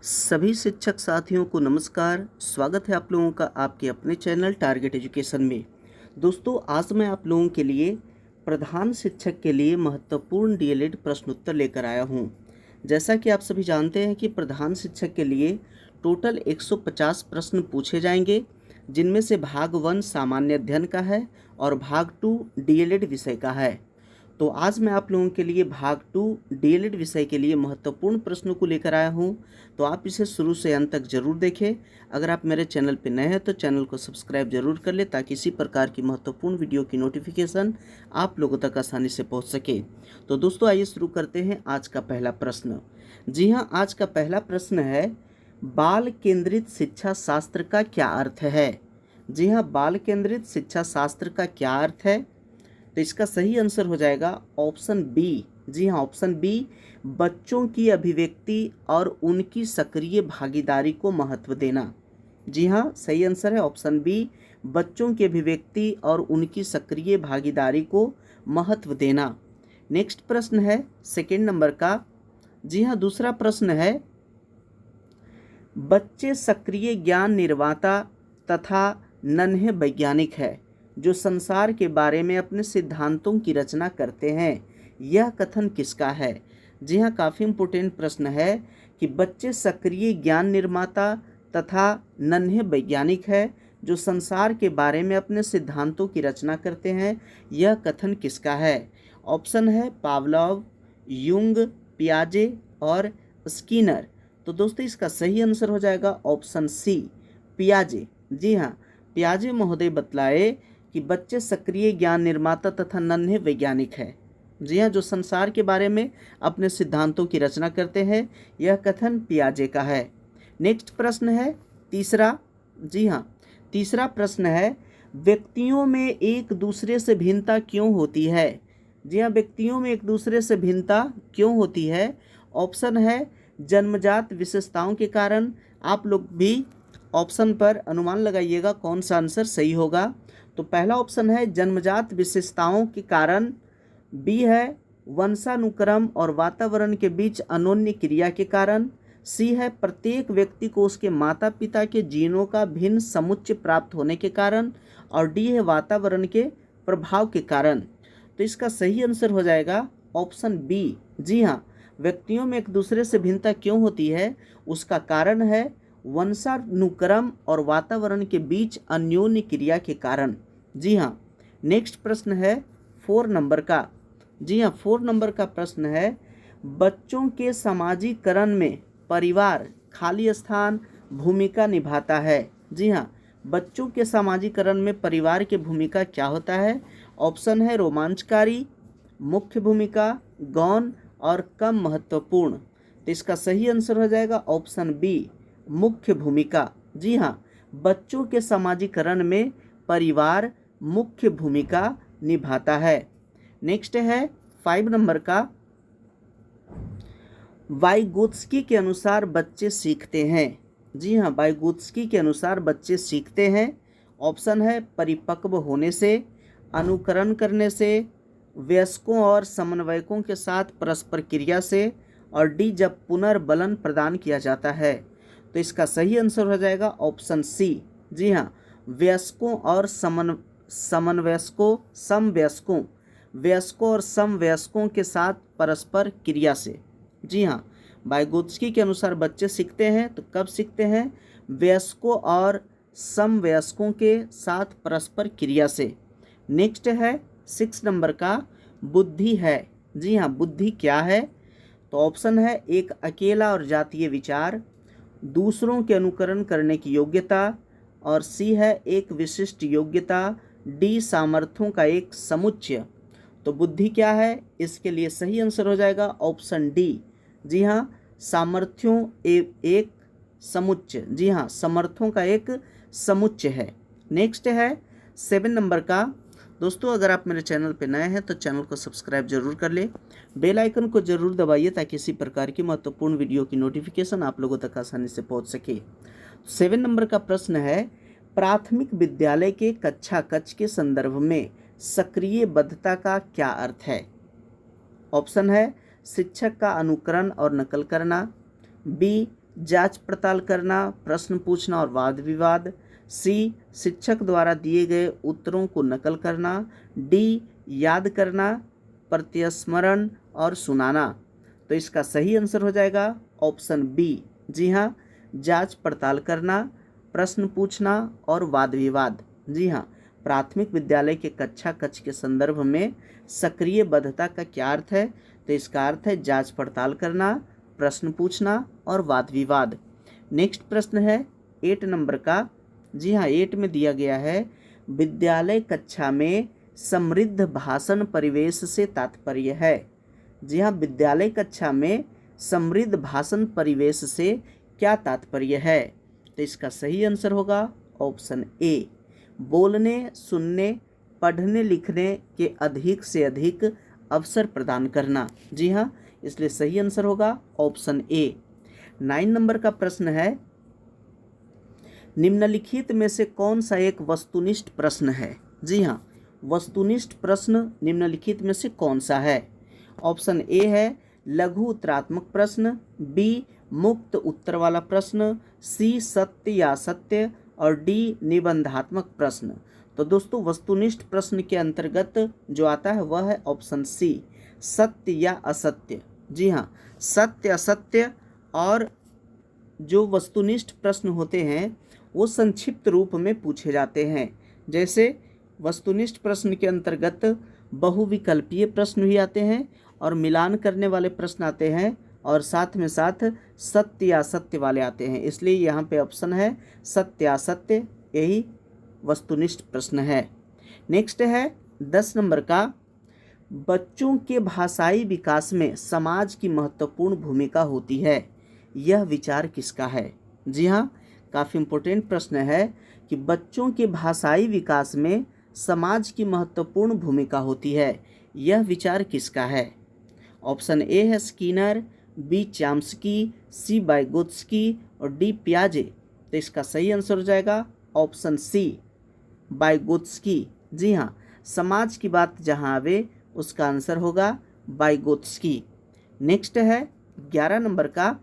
सभी शिक्षक साथियों को नमस्कार। स्वागत है आप लोगों का आपके अपने चैनल टारगेट एजुकेशन में। दोस्तों, आज मैं आप लोगों के लिए प्रधान शिक्षक के लिए महत्वपूर्ण डीएलएड प्रश्नोत्तर लेकर आया हूं। जैसा कि आप सभी जानते हैं कि प्रधान शिक्षक के लिए टोटल 150 प्रश्न पूछे जाएंगे, जिनमें से भाग 1 सामान्य अध्ययन का है और भाग 2 डीएलएड विषय का है। तो आज मैं आप लोगों के लिए भाग 2 डीएलएड विषय के लिए महत्वपूर्ण प्रश्नों को लेकर आया हूं। तो आप इसे शुरू से अंत तक जरूर देखें। अगर आप मेरे चैनल पर नए हैं तो चैनल को सब्सक्राइब जरूर कर ले, ताकि इसी प्रकार की महत्वपूर्ण वीडियो की नोटिफिकेशन आप लोगों तक आसानी से पहुंच सके। तो दोस्तों, आइए शुरू करते हैं आज का पहला प्रश्न। जी हाँ, आज का पहला प्रश्न है, बाल केंद्रित शिक्षा शास्त्र का क्या अर्थ है। जी हाँ, बाल केंद्रित शिक्षा शास्त्र का क्या अर्थ है। तो इसका सही आंसर हो जाएगा ऑप्शन बी। जी हाँ, ऑप्शन बी, बच्चों की अभिव्यक्ति और उनकी सक्रिय भागीदारी को महत्व देना। जी हाँ, सही आंसर है ऑप्शन बी, बच्चों की अभिव्यक्ति और उनकी सक्रिय भागीदारी को महत्व देना। नेक्स्ट प्रश्न है सेकंड नंबर का। जी हाँ, दूसरा प्रश्न है, बच्चे सक्रिय ज्ञान निर्माता तथा नन्हे वैज्ञानिक है जो संसार के बारे में अपने सिद्धांतों की रचना करते हैं। यह कथन किसका है। जी हाँ, काफ़ी इम्पोर्टेंट प्रश्न है कि बच्चे सक्रिय ज्ञान निर्माता तथा नन्हे वैज्ञानिक है जो संसार के बारे में अपने सिद्धांतों की रचना करते हैं। यह कथन किसका है। ऑप्शन है पावलोव, युंग, पियाजे और स्किनर। तो दोस्तों, इसका सही आंसर हो जाएगा ऑप्शन सी, पियाजे। जी हाँ, पियाजे महोदय बतलाए कि बच्चे सक्रिय ज्ञान निर्माता तथा नन्हे वैज्ञानिक है। जी हाँ, जो संसार के बारे में अपने सिद्धांतों की रचना करते हैं। यह कथन पियाजे का है। नेक्स्ट प्रश्न है तीसरा। जी हाँ, तीसरा प्रश्न है, व्यक्तियों में एक दूसरे से भिन्नता क्यों होती है। जी हाँ, व्यक्तियों में एक दूसरे से भिन्नता क्यों होती है। ऑप्शन है जन्मजात विशेषताओं के कारण। आप लोग भी ऑप्शन पर अनुमान लगाइएगा कौन सा आंसर सही होगा। तो पहला ऑप्शन है जन्मजात विशेषताओं के कारण, बी है वंशानुक्रम और वातावरण के बीच अनोन्य क्रिया के कारण, सी है प्रत्येक व्यक्ति को उसके माता पिता के जीनों का भिन्न समुच्चय प्राप्त होने के कारण, और डी है वातावरण के प्रभाव के कारण। तो इसका सही आंसर हो जाएगा ऑप्शन बी। जी हाँ, व्यक्तियों में एक दूसरे से भिन्नता क्यों होती है, उसका कारण है वंशानुक्रम और वातावरण के बीच अन्योन्य क्रिया के कारण। जी हाँ, नेक्स्ट प्रश्न है 4 नंबर का। जी हाँ, 4 नंबर का प्रश्न है, बच्चों के समाजीकरण में परिवार खाली स्थान भूमिका निभाता है। जी हाँ, बच्चों के समाजीकरण में परिवार की भूमिका क्या होता है। ऑप्शन है रोमांचकारी, मुख्य भूमिका, गौण और कम महत्वपूर्ण। तो इसका सही आंसर हो जाएगा ऑप्शन बी, मुख्य भूमिका। जी हाँ, बच्चों के समाजीकरण में परिवार मुख्य भूमिका निभाता है। नेक्स्ट है 5 नंबर का, वाइगोत्स्की के अनुसार बच्चे सीखते हैं। जी हाँ, वाइगोत्स्की के अनुसार बच्चे सीखते हैं। ऑप्शन है परिपक्व होने से, अनुकरण करने से, वयस्कों और समन्वयकों के साथ परस्पर क्रिया से, और डी जब पुनर्बलन प्रदान किया जाता है। तो इसका सही आंसर हो जाएगा ऑप्शन सी। जी हाँ, वयस्कों और समवयस्कों, समवयस्कों, वयस्कों और समवयस्कों के साथ परस्पर क्रिया से। जी हाँ, वाइगोत्स्की के अनुसार बच्चे सीखते हैं तो कब सीखते हैं, वयस्कों और समवयस्कों के साथ परस्पर क्रिया से। नेक्स्ट है 6 नंबर का, बुद्धि है। जी हाँ, बुद्धि क्या है। तो ऑप्शन है एक अकेला और जातीय विचार, दूसरों के अनुकरण करने की योग्यता, और सी है एक विशिष्ट योग्यता, डी सामर्थ्यों का एक समुच्चय। तो बुद्धि क्या है, इसके लिए सही आंसर हो जाएगा ऑप्शन डी। जी हाँ, सामर्थ्यों एक समुच्चय। जी हाँ, समर्थों का एक समुच्चय है। नेक्स्ट है 7 नंबर का। दोस्तों, अगर आप मेरे चैनल पर नए हैं तो चैनल को सब्सक्राइब जरूर कर ले, बेल आइकन को जरूर दबाइए, ताकि इसी प्रकार की महत्वपूर्ण वीडियो की नोटिफिकेशन आप लोगों तक आसानी से पहुंच सके। 7 नंबर का प्रश्न है, प्राथमिक विद्यालय के कक्षा कक्ष के संदर्भ में सक्रिय बद्धता का क्या अर्थ है। ऑप्शन है शिक्षक का अनुकरण और नकल करना, बी जांच पड़ताल करना, प्रश्न पूछना और वाद विवाद। सी, शिक्षक द्वारा दिए गए उत्तरों को नकल करना। डी, याद करना, प्रत्यस्मरण और सुनाना। तो इसका सही आंसर हो जाएगा ऑप्शन बी। जी हाँ, जांच पड़ताल करना, प्रश्न पूछना और वाद विवाद। जी हाँ, प्राथमिक विद्यालय के कक्षा कक्ष के संदर्भ में सक्रिय बद्धता का क्या अर्थ है? तो इसका अर्थ है जांच पड़ताल करना, प्रश्न पूछना और वाद विवाद। नेक्स्ट प्रश्न है 8 नंबर का। जी हाँ, 8 में दिया गया है विद्यालय कक्षा में समृद्ध भाषण परिवेश से तात्पर्य है। जी हाँ, विद्यालय कक्षा में समृद्ध भाषण परिवेश से क्या तात्पर्य है? तो इसका सही आंसर होगा ऑप्शन ए, बोलने, सुनने, पढ़ने लिखने के अधिक से अधिक अवसर प्रदान करना। जी हाँ, इसलिए सही आंसर होगा ऑप्शन ए। 9 नंबर का प्रश्न है, निम्नलिखित में से कौन सा एक वस्तुनिष्ठ प्रश्न है? जी हाँ, वस्तुनिष्ठ प्रश्न निम्नलिखित में से कौन सा है? ऑप्शन ए है लघु उत्तरात्मक प्रश्न, बी मुक्त उत्तर वाला प्रश्न, सी सत्य या असत्य और डी निबंधात्मक प्रश्न। तो दोस्तों, वस्तुनिष्ठ प्रश्न के अंतर्गत जो आता है वह है ऑप्शन सी, सत्य या असत्य। जी हाँ, सत्य असत्य और जो वस्तुनिष्ठ प्रश्न होते हैं वो संक्षिप्त रूप में पूछे जाते हैं। जैसे वस्तुनिष्ठ प्रश्न के अंतर्गत बहुविकल्पीय प्रश्न भी आते हैं और मिलान करने वाले प्रश्न आते हैं और साथ में साथ सत्य या असत्य वाले आते हैं। इसलिए यहाँ पे ऑप्शन है सत्य असत्य, यही वस्तुनिष्ठ प्रश्न है। नेक्स्ट है 10 नंबर का, बच्चों के भाषाई विकास में समाज की महत्वपूर्ण भूमिका होती है, यह विचार किसका है? जी हाँ, काफ़ी इम्पोर्टेंट प्रश्न है कि बच्चों के भाषाई विकास में समाज की महत्वपूर्ण भूमिका होती है, यह विचार किसका है? ऑप्शन ए है स्किनर, बी चाम्स्की, सी वाइगोत्स्की और डी पियाजे। तो इसका सही आंसर हो जाएगा ऑप्शन सी, वाइगोत्स्की। जी हाँ, समाज की बात जहाँ आवे उसका आंसर होगा वाइगोत्स्की। नेक्स्ट है 11 नंबर का,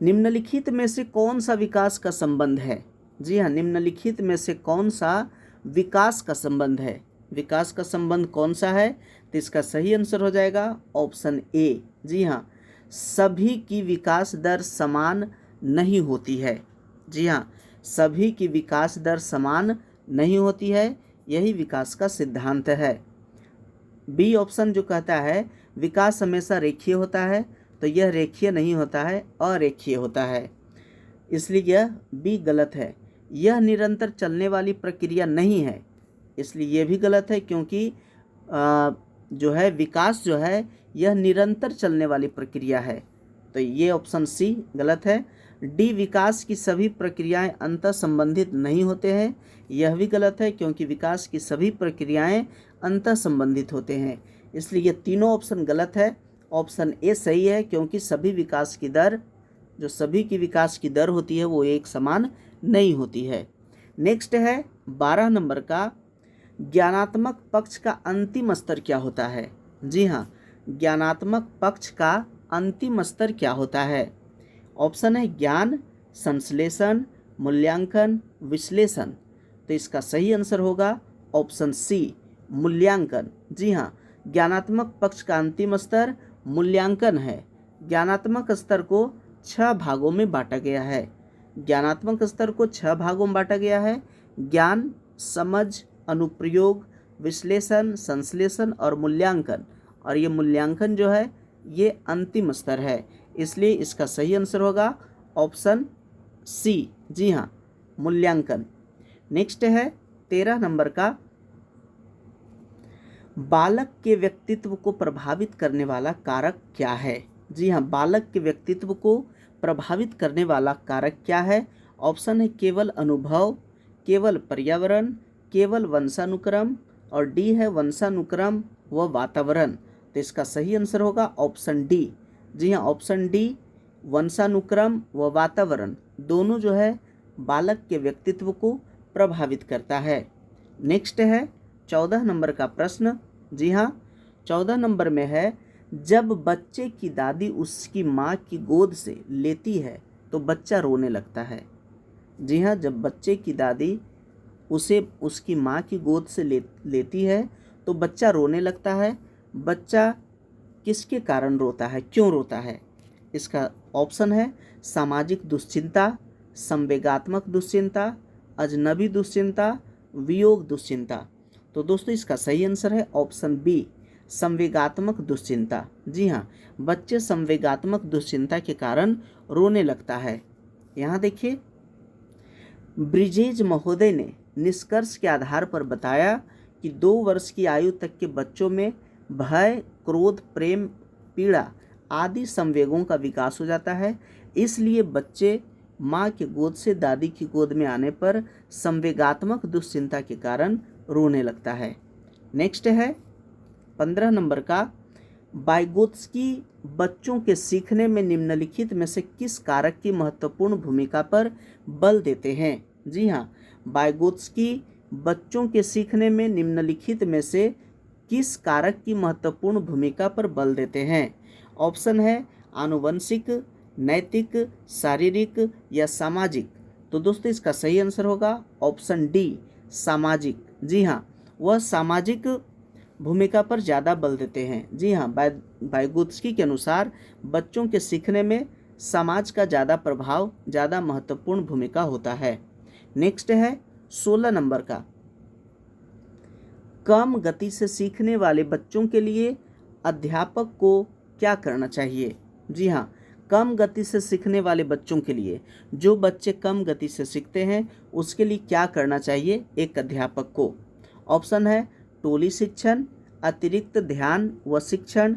निम्नलिखित में से कौन सा विकास का संबंध है? जी हाँ, निम्नलिखित में से कौन सा विकास का संबंध है? विकास का संबंध कौन सा है? तो इसका सही आंसर हो जाएगा ऑप्शन ए। जी हाँ, सभी की विकास दर समान नहीं होती है। जी हाँ, सभी की विकास दर समान नहीं होती है, यही विकास का सिद्धांत है। बी ऑप्शन जो कहता है विकास हमेशा रेखीय होता है, तो यह रेखीय नहीं होता है, अरेखीय होता है, इसलिए यह बी गलत है। यह निरंतर चलने वाली प्रक्रिया नहीं है, इसलिए यह भी गलत है, क्योंकि जो है विकास जो है यह निरंतर चलने वाली प्रक्रिया है, तो ये ऑप्शन सी गलत है। डी विकास की सभी प्रक्रियाएं अंतः संबंधित नहीं होते हैं, यह भी गलत है, क्योंकि विकास की सभी प्रक्रियाएं अंतः संबंधित होते हैं, इसलिए ये तीनों ऑप्शन गलत है। ऑप्शन ए सही है, क्योंकि सभी विकास की दर, जो सभी की विकास की दर होती है वो एक समान नहीं होती है। नेक्स्ट है 12 नंबर का, ज्ञानात्मक पक्ष का अंतिम स्तर क्या होता है? जी हाँ, ज्ञानात्मक पक्ष का अंतिम स्तर क्या होता है? ऑप्शन है ज्ञान, संश्लेषण, मूल्यांकन, विश्लेषण। तो इसका सही आंसर होगा ऑप्शन सी, मूल्यांकन। जी हाँ, ज्ञानात्मक पक्ष का अंतिम स्तर मूल्यांकन है। ज्ञानात्मक स्तर को 6 भागों में बांटा गया है। ज्ञानात्मक स्तर को 6 भागों में बांटा गया है, ज्ञान, समझ, अनुप्रयोग, विश्लेषण, संश्लेषण और मूल्यांकन। और ये मूल्यांकन जो है ये अंतिम स्तर है, इसलिए इसका सही आंसर होगा ऑप्शन सी। जी हाँ, मूल्यांकन। नेक्स्ट है 13 नंबर का, बालक के व्यक्तित्व को प्रभावित करने वाला कारक क्या है? जी हाँ, बालक के व्यक्तित्व को प्रभावित करने वाला कारक क्या है? ऑप्शन है केवल अनुभव, केवल पर्यावरण, केवल वंशानुक्रम और डी है वंशानुक्रम व वातावरण। तो इसका सही आंसर होगा ऑप्शन डी। जी हाँ, ऑप्शन डी, वंशानुक्रम व वातावरण दोनों जो है बालक के व्यक्तित्व को प्रभावित करता है। नेक्स्ट है 14 नंबर का प्रश्न। जी हाँ, 14 नंबर में है, जब बच्चे की दादी उसकी माँ की गोद से लेती है तो बच्चा रोने लगता है। जी हाँ, जब बच्चे की दादी उसे उसकी माँ की गोद से लेती है तो बच्चा रोने लगता है। बच्चा किसके कारण रोता है, क्यों रोता है? इसका ऑप्शन है सामाजिक दुश्चिंता, संवेगात्मक दुश्चिंता, अजनबी दुश्चिंता, वियोग दुश्चिंता। तो दोस्तों इसका सही आंसर है ऑप्शन बी, संवेगात्मक दुश्चिंता। जी हाँ, बच्चे संवेगात्मक दुश्चिंता के कारण रोने लगता है। यहाँ देखिए, ब्रिजेज महोदय ने निष्कर्ष के आधार पर बताया कि 2 वर्ष की आयु तक के बच्चों में भय, क्रोध, प्रेम, पीड़ा आदि संवेगों का विकास हो जाता है। इसलिए बच्चे माँ के गोद से दादी की गोद में आने पर संवेगात्मक दुश्चिंता के कारण रोने लगता है। नेक्स्ट है 15 नंबर का, वाइगोत्स्की बच्चों के सीखने में निम्नलिखित में से किस कारक की महत्वपूर्ण भूमिका पर बल देते हैं? जी हाँ, वाइगोत्स्की बच्चों के सीखने में निम्नलिखित में से किस कारक की महत्वपूर्ण भूमिका पर बल देते हैं? ऑप्शन है आनुवंशिक, नैतिक, शारीरिक या सामाजिक। तो दोस्तों इसका सही आंसर होगा ऑप्शन डी, सामाजिक। जी हाँ, वह सामाजिक भूमिका पर ज़्यादा बल देते हैं। जी हाँ, वाइगोत्स्की के अनुसार बच्चों के सीखने में समाज का ज़्यादा प्रभाव, ज़्यादा महत्वपूर्ण भूमिका होता है। नेक्स्ट है 16 नंबर का, कम गति से सीखने वाले बच्चों के लिए अध्यापक को क्या करना चाहिए? जी हाँ, कम गति से सीखने वाले बच्चों के लिए, जो बच्चे कम गति से सीखते हैं उसके लिए क्या करना चाहिए एक अध्यापक को? ऑप्शन है टोली शिक्षण, अतिरिक्त ध्यान व शिक्षण,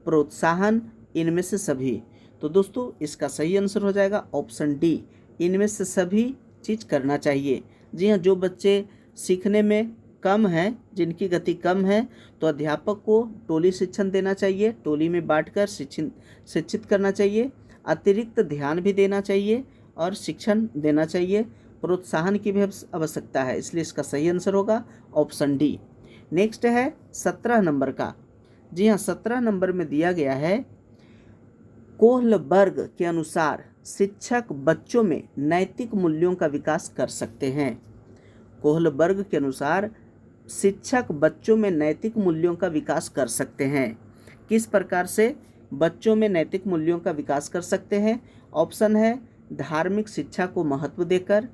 प्रोत्साहन, इनमें से सभी। तो दोस्तों इसका सही आंसर हो जाएगा ऑप्शन डी, इनमें से सभी चीज़ करना चाहिए। जी हाँ, जो बच्चे सीखने में कम हैं, जिनकी गति कम है, तो अध्यापक को टोली शिक्षण देना चाहिए, टोली में बांटकर शिक्षित करना चाहिए, अतिरिक्त ध्यान भी देना चाहिए और शिक्षण देना चाहिए, प्रोत्साहन की भी आवश्यकता है। इसलिए इसका सही आंसर होगा ऑप्शन डी। नेक्स्ट है 17 नंबर का। जी हाँ, 17 नंबर में दिया गया है, कोहलबर्ग के अनुसार शिक्षक बच्चों में नैतिक मूल्यों का विकास कर सकते हैं। कोहलबर्ग के अनुसार शिक्षक बच्चों में नैतिक मूल्यों का विकास कर सकते हैं। किस प्रकार से बच्चों में नैतिक मूल्यों का विकास कर सकते हैं? ऑप्शन है धार्मिक शिक्षा को महत्व देकर,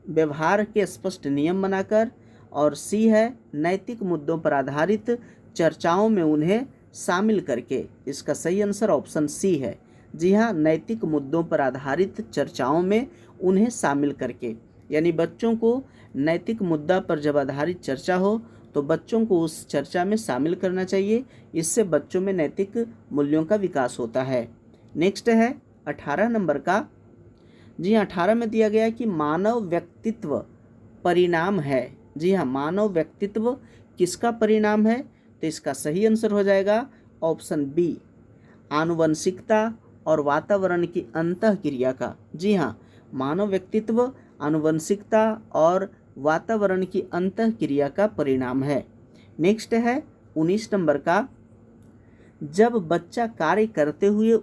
व्यवहार के स्पष्ट नियम बनाकर, और सी है नैतिक मुद्दों पर आधारित चर्चाओं में उन्हें शामिल करके। इसका सही आंसर ऑप्शन सी है। जी हाँ, नैतिक मुद्दों पर आधारित चर्चाओं में उन्हें शामिल करके, यानी बच्चों को नैतिक मुद्दा पर जब आधारित चर्चा हो तो बच्चों को उस चर्चा में शामिल करना चाहिए। इससे बच्चों में नैतिक मूल्यों का विकास होता है। नेक्स्ट है 18 नंबर का। जी हाँ, 18 में दिया गया है कि मानव व्यक्तित्व परिणाम है। जी हाँ, मानव व्यक्तित्व किसका परिणाम है? तो इसका सही आंसर हो जाएगा ऑप्शन बी, आनुवंशिकता और वातावरण की अंतःक्रिया का। जी हाँ, मानव व्यक्तित्व आनुवंशिकता और वातावरण की अंतःक्रिया का परिणाम है। नेक्स्ट है 19 नंबर का, जब बच्चा कार्य करते हुए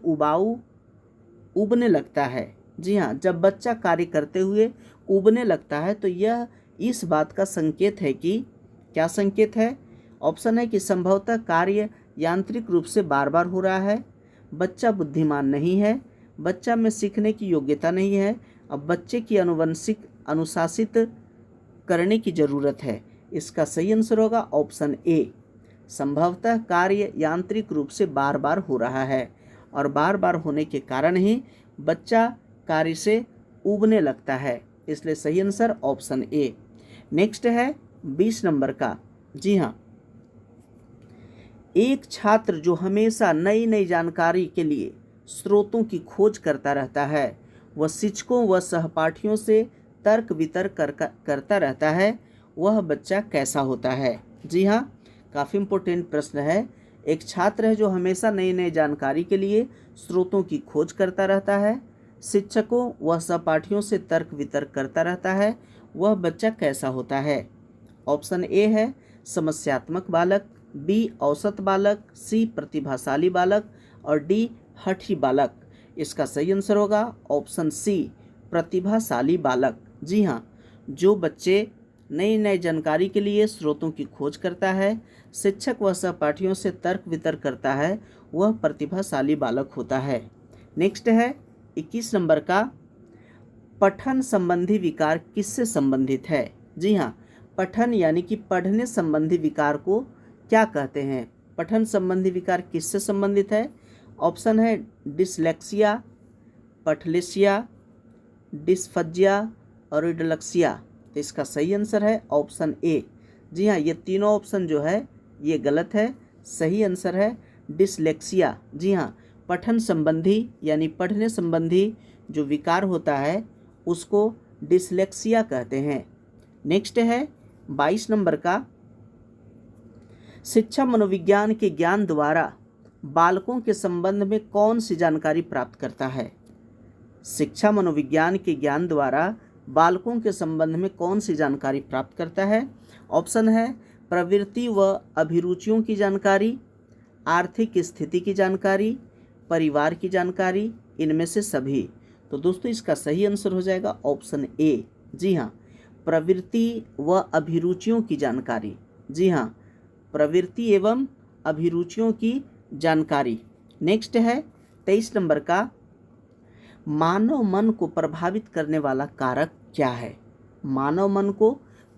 उबने लगता है। जी हाँ, जब बच्चा कार्य करते हुए उबने लगता है तो यह इस बात का संकेत है कि, क्या संकेत है? ऑप्शन है कि संभवतः कार्य यांत्रिक रूप से बार बार हो रहा है, बच्चा बुद्धिमान नहीं है, बच्चा में सीखने की योग्यता नहीं है, अब बच्चे की अनुशासित करने की ज़रूरत है। इसका सही आंसर होगा ऑप्शन ए, संभवतः कार्य यांत्रिक रूप से बार बार हो रहा है और बार बार होने के कारण ही बच्चा कार्य से ऊबने लगता है। इसलिए सही आंसर ऑप्शन ए। नेक्स्ट है 20 नंबर का। जी हाँ, एक छात्र जो हमेशा नई नई जानकारी के लिए स्रोतों की खोज करता रहता है, वह शिक्षकों व सहपाठियों से तर्क वितर्क करता रहता है, वह बच्चा कैसा होता है? जी हाँ, काफ़ी इम्पोर्टेंट प्रश्न है। एक छात्र है जो हमेशा नई नई जानकारी के लिए स्रोतों की खोज करता रहता है, शिक्षकों व सहपाठियों से तर्क वितर्क करता रहता है, वह बच्चा कैसा होता है? ऑप्शन ए है समस्यात्मक बालक, बी औसत बालक, सी प्रतिभाशाली बालक और डी हठी बालक। इसका सही आंसर होगा ऑप्शन सी प्रतिभाशाली बालक। जी हाँ, जो बच्चे नई नई जानकारी के लिए स्रोतों की खोज करता है, शिक्षक व सहपाठियों से तर्क वितर्क करता है, वह प्रतिभाशाली बालक होता है। नेक्स्ट है 21 नंबर का, पठन संबंधी विकार किससे संबंधित है? जी हाँ, पठन यानी कि पढ़ने संबंधी विकार को क्या कहते हैं? पठन संबंधी विकार किससे संबंधित है? ऑप्शन है डिसलेक्सिया, पठलेसिया, डिस्फजिया और रिडलक्सिया। तो इसका सही आंसर है ऑप्शन ए। जी हाँ, ये तीनों ऑप्शन जो है ये गलत है। सही आंसर है डिसलेक्सिया। जी हाँ, पठन संबंधी यानी पढ़ने संबंधी जो विकार होता है उसको डिसलेक्सिया कहते हैं। नेक्स्ट है 22 नंबर का, शिक्षा मनोविज्ञान के ज्ञान द्वारा बालकों के संबंध में कौन सी जानकारी प्राप्त करता है? शिक्षा मनोविज्ञान के ज्ञान द्वारा बालकों के संबंध में कौन सी जानकारी प्राप्त करता है? ऑप्शन है प्रवृत्ति व अभिरुचियों की जानकारी, आर्थिक स्थिति की जानकारी, परिवार की जानकारी, इनमें से सभी। तो दोस्तों इसका सही आंसर हो जाएगा ऑप्शन ए। जी हाँ, प्रवृत्ति व अभिरुचियों की जानकारी। जी हाँ, प्रवृत्ति एवं अभिरुचियों की जानकारी। नेक्स्ट है 23 नंबर का, मानव मन को प्रभावित करने वाला कारक क्या है? मानव मन को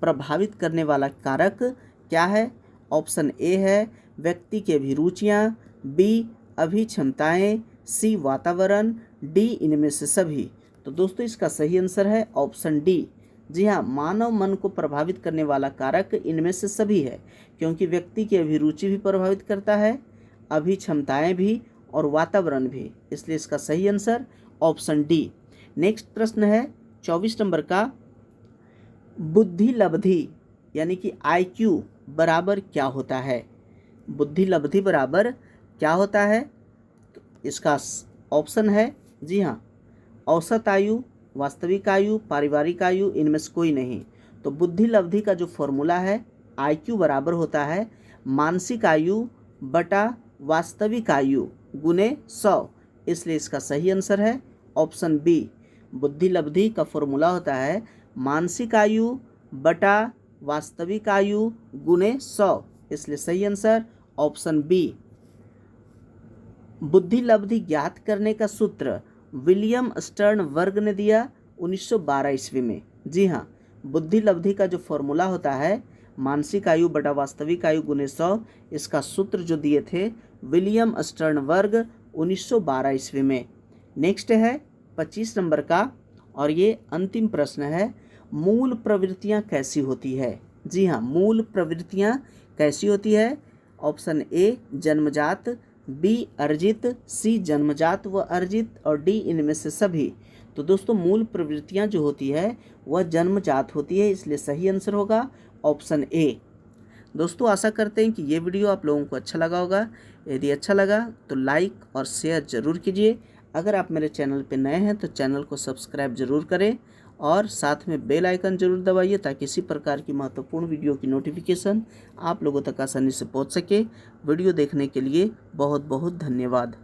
प्रभावित करने वाला कारक क्या है? ऑप्शन ए है व्यक्ति की अभिरुचियाँ, बी अभिक्षमताएं, सी वातावरण, डी इनमें से सभी। तो दोस्तों इसका सही आंसर है ऑप्शन डी। जी हाँ, मानव मन को प्रभावित करने वाला कारक इनमें से सभी है, क्योंकि व्यक्ति की अभिरुचि भी प्रभावित करता है, अभिक्षमताएं भी और वातावरण भी, इसलिए इसका सही आंसर ऑप्शन डी। नेक्स्ट प्रश्न है 24 नंबर का, बुद्धि लब्धि यानी कि IQ बराबर क्या होता है? बुद्धि लब्धि बराबर क्या होता है? तो इसका ऑप्शन है जी हाँ, औसत आयु, वास्तविक आयु, पारिवारिक आयु, इनमें से कोई नहीं। तो बुद्धि लब्धि का जो फॉर्मूला है IQ बराबर होता है मानसिक आयु बटा वास्तविक आयु गुने 100, इसलिए इसका सही आंसर है ऑप्शन बी। बुद्धि लब्धि का फॉर्मूला होता है मानसिक आयु बटा वास्तविक आयु गुने 100, इसलिए सही आंसर ऑप्शन बी। बुद्धि लब्धि ज्ञात करने का सूत्र विलियम स्टर्नबर्ग ने दिया 1912 ईस्वी में। जी हाँ, बुद्धि लब्धि का जो फॉर्मूला होता है मानसिक आयु बटा वास्तविक आयु गुने 100, इसका सूत्र जो दिए थे विलियम स्टर्नबर्ग 1912 ईस्वी में। नेक्स्ट है 25 नंबर का, और ये अंतिम प्रश्न है, मूल प्रवृत्तियाँ कैसी होती है? जी हाँ, मूल प्रवृत्तियाँ कैसी होती है? ऑप्शन ए जन्मजात, बी अर्जित, सी जन्मजात व अर्जित और डी इनमें से सभी। तो दोस्तों मूल प्रवृत्तियाँ जो होती है वह जन्मजात होती है, इसलिए सही आंसर होगा ऑप्शन ए। दोस्तों आशा करते हैं कि ये वीडियो आप लोगों को अच्छा लगा होगा। यदि अच्छा लगा तो लाइक और शेयर ज़रूर कीजिए। अगर आप मेरे चैनल पर नए हैं तो चैनल को सब्सक्राइब ज़रूर करें और साथ में बेल आइकन ज़रूर दबाइए, ताकि इसी प्रकार की महत्वपूर्ण वीडियो की नोटिफिकेशन आप लोगों तक आसानी से पहुंच सके। वीडियो देखने के लिए बहुत बहुत धन्यवाद।